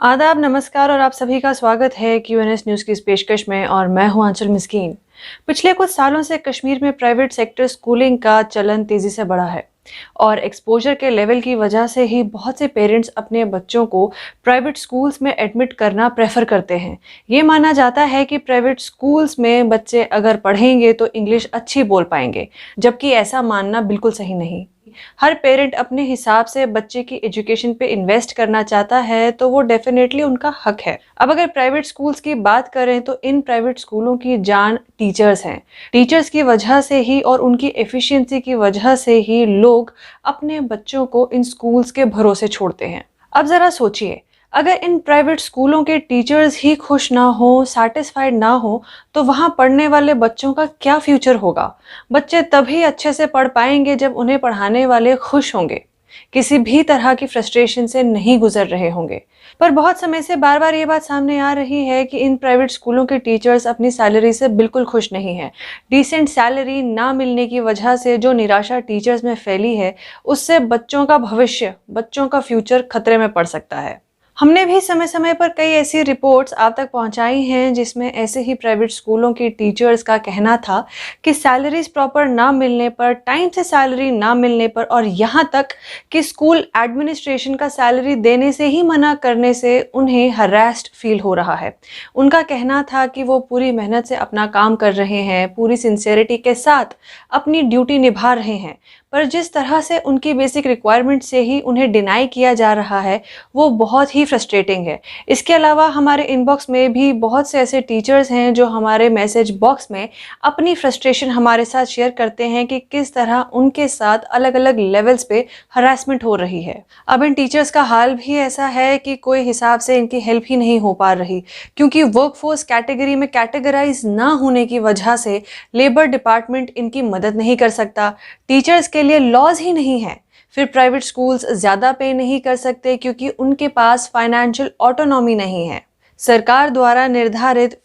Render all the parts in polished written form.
आदाब, नमस्कार और आप सभी का स्वागत है क्यूएनएस न्यूज़ की इस पेशकश में और मैं हूं आंचल मिस्कीन। पिछले कुछ सालों से कश्मीर में प्राइवेट सेक्टर स्कूलिंग का चलन तेज़ी से बढ़ा है और एक्सपोजर के लेवल की वजह से ही बहुत से पेरेंट्स अपने बच्चों को प्राइवेट स्कूल्स में एडमिट करना प्रेफर करते हैं। ये माना जाता है कि प्राइवेट स्कूल्स में बच्चे अगर पढ़ेंगे तो इंग्लिश अच्छी बोल पाएंगे, जबकि ऐसा मानना बिल्कुल सही नहीं। हर पेरेंट अपने हिसाब से बच्चे की एजुकेशन पे इन्वेस्ट करना चाहता है तो वो डेफिनेटली उनका हक है। अब अगर प्राइवेट स्कूल्स की बात करें तो इन प्राइवेट स्कूलों की जान टीचर्स हैं। टीचर्स की वजह से ही और उनकी एफिशिएंसी की वजह से ही लोग अपने बच्चों को इन स्कूल्स के भरोसे छोड़ते हैं। अब जरा सोचिए, अगर इन प्राइवेट स्कूलों के टीचर्स ही खुश ना हो, सैटिस्फाइड ना हो, तो वहाँ पढ़ने वाले बच्चों का क्या फ्यूचर होगा। बच्चे तभी अच्छे से पढ़ पाएंगे जब उन्हें पढ़ाने वाले खुश होंगे, किसी भी तरह की फ्रस्ट्रेशन से नहीं गुजर रहे होंगे। पर बहुत समय से बार बार ये बात सामने आ रही है कि इन प्राइवेट स्कूलों के टीचर्स अपनी सैलरी से बिल्कुल खुश नहीं हैं। डिसेंट सैलरी ना मिलने की वजह से जो निराशा टीचर्स में फैली है, उससे बच्चों का भविष्य, बच्चों का फ्यूचर खतरे में पड़ सकता है। हमने भी समय समय पर कई ऐसी रिपोर्ट्स आप तक पहुंचाई हैं जिसमें ऐसे ही प्राइवेट स्कूलों की टीचर्स का कहना था कि सैलरीज प्रॉपर ना मिलने पर, टाइम से सैलरी ना मिलने पर और यहाँ तक कि स्कूल एडमिनिस्ट्रेशन का सैलरी देने से ही मना करने से उन्हें हरास्ड फील हो रहा है। उनका कहना था कि वो पूरी मेहनत से अपना काम कर रहे हैं, पूरी सिंसेरिटी के साथ अपनी ड्यूटी निभा रहे हैं, पर जिस तरह से उनकी बेसिक रिक्वायरमेंट से ही उन्हें डिनाई किया जा रहा है वो बहुत ही फ्रस्ट्रेटिंग है। इसके अलावा हमारे इनबॉक्स में भी बहुत से ऐसे टीचर्स हैं जो हमारे मैसेज बॉक्स में अपनी फ्रस्ट्रेशन हमारे साथ शेयर करते हैं कि किस तरह उनके साथ अलग अलग लेवल्स पे हरासमेंट हो रही है। अब इन टीचर्स का हाल भी ऐसा है कि कोई हिसाब से इनकी हेल्प ही नहीं हो पा रही, क्योंकि वर्कफोर्स कैटेगरी में कैटेगराइज ना होने की वजह से लेबर डिपार्टमेंट इनकी मदद नहीं कर सकता। टीचर्स के लिए लॉज ही नहीं है, फिर प्राइवेट स्कूल्स ज़्यादा पे नहीं कर सकते क्योंकि उनके पास फाइनेंशियल ऑटोनॉमी नहीं है। सरकार द्वारा निर्धारित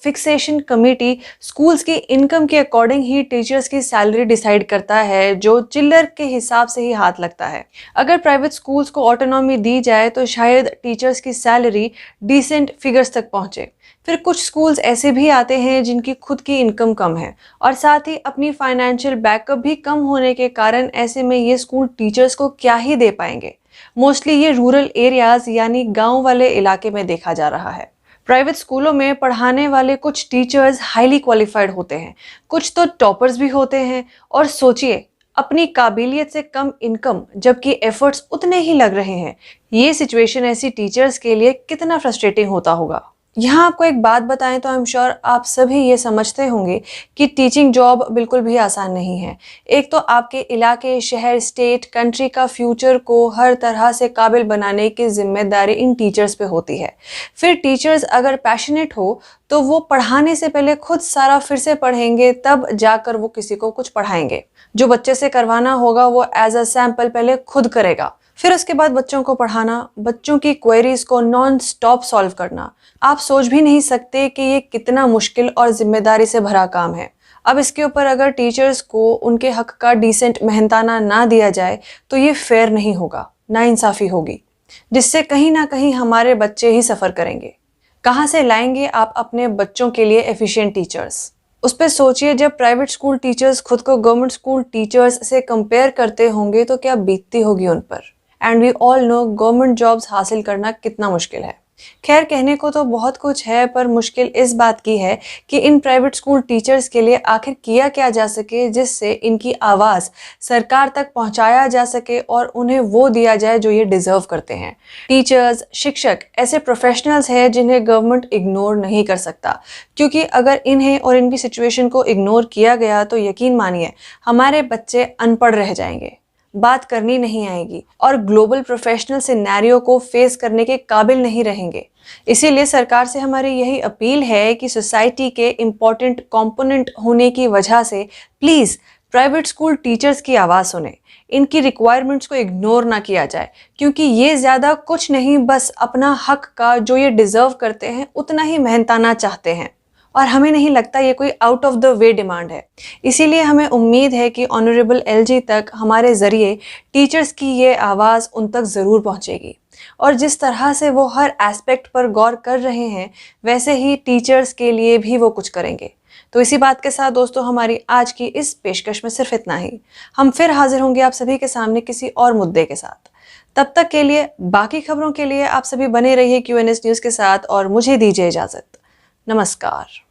फिक्सेशन कमेटी स्कूल्स की इनकम के अकॉर्डिंग ही टीचर्स की सैलरी डिसाइड करता है, जो चिल्लर के हिसाब से ही हाथ लगता है। अगर प्राइवेट स्कूल्स को ऑटोनॉमी दी जाए तो शायद टीचर्स की सैलरी डिसेंट फिगर्स तक पहुंचे। फिर कुछ स्कूल्स ऐसे भी आते हैं जिनकी खुद की इनकम कम है और साथ ही अपनी फाइनेंशियल बैकअप भी कम होने के कारण ऐसे में ये स्कूल टीचर्स को क्या ही दे पाएंगे। मोस्टली ये रूरल एरियाज यानी गांव वाले इलाके में देखा जा रहा है। प्राइवेट स्कूलों में पढ़ाने वाले कुछ टीचर्स हाईली क्वालिफाइड होते हैं, कुछ तो टॉपर्स भी होते हैं। और सोचिए, अपनी काबिलियत से कम इनकम जबकि एफर्ट्स उतने ही लग रहे हैं। ये सिचुएशन ऐसी टीचर्स के लिए कितना फ्रस्ट्रेटिंग होता होगा। यहाँ आपको एक बात बताएं तो आई एम श्योर आप सभी ये समझते होंगे कि टीचिंग जॉब बिल्कुल भी आसान नहीं है। एक तो आपके इलाके, शहर, स्टेट, कंट्री का फ्यूचर को हर तरह से काबिल बनाने की जिम्मेदारी इन टीचर्स पे होती है। फिर टीचर्स अगर पैशनेट हो तो वो पढ़ाने से पहले खुद सारा फिर से पढ़ेंगे, तब जाकर वो किसी को कुछ पढ़ाएंगे। जो बच्चे से करवाना होगा वो एज अ सैंपल पहले खुद करेगा, फिर उसके बाद बच्चों को पढ़ाना, बच्चों की क्वेरीज को नॉन स्टॉप सॉल्व करना। आप सोच भी नहीं सकते कि ये कितना मुश्किल और जिम्मेदारी से भरा काम है। अब इसके ऊपर अगर टीचर्स को उनके हक का डिसेंट मेहनताना ना दिया जाए तो ये फेयर नहीं होगा, नाइंसाफ़ी होगी, जिससे कहीं ना कहीं हमारे बच्चे ही सफ़र करेंगे। कहाँ से लाएंगे आप अपने बच्चों के लिए एफिशिएंट टीचर्स? उस पर सोचिए, जब प्राइवेट स्कूल टीचर्स खुद को गवर्नमेंट स्कूल टीचर्स से कंपेयर करते होंगे तो क्या बीतती होगी उन पर। And we all know government jobs हासिल करना कितना मुश्किल है। खैर, कहने को तो बहुत कुछ है, पर मुश्किल इस बात की है कि इन प्राइवेट स्कूल टीचर्स के लिए आखिर किया क्या जा सके जिससे इनकी आवाज़ सरकार तक पहुंचाया जा सके और उन्हें वो दिया जाए जो ये डिजर्व करते हैं। टीचर्स, शिक्षक ऐसे प्रोफेशनल्स हैं जिन्हें गवर्नमेंट इग्नोर नहीं कर सकता, क्योंकि अगर इन्हें और इनकी सिचुएशन को इग्नोर किया गया तो यकीन मानिए हमारे बच्चे अनपढ़ रह जाएंगे, बात करनी नहीं आएगी और ग्लोबल प्रोफेशनल सिनेरियो को फेस करने के काबिल नहीं रहेंगे। इसीलिए सरकार से हमारी यही अपील है कि सोसाइटी के इम्पोर्टेंट कंपोनेंट होने की वजह से प्लीज़ प्राइवेट स्कूल टीचर्स की आवाज़ सुने, इनकी रिक्वायरमेंट्स को इग्नोर ना किया जाए, क्योंकि ये ज़्यादा कुछ नहीं, बस अपना हक का जो ये डिज़र्व करते हैं उतना ही मेहनताना चाहते हैं और हमें नहीं लगता ये कोई out of the way demand है। इसीलिए हमें उम्मीद है कि ऑनरेबल एलजी तक हमारे ज़रिए टीचर्स की ये आवाज़ उन तक ज़रूर पहुंचेगी। और जिस तरह से वो हर एस्पेक्ट पर गौर कर रहे हैं वैसे ही टीचर्स के लिए भी वो कुछ करेंगे। तो इसी बात के साथ दोस्तों हमारी आज की इस पेशकश में सिर्फ इतना ही। हम फिर हाजिर होंगे आप सभी के सामने किसी और मुद्दे के साथ। तब तक के लिए बाकी खबरों के लिए आप सभी बने रहिए QNS न्यूज़ के साथ और मुझे दीजिए इजाज़त। नमस्कार।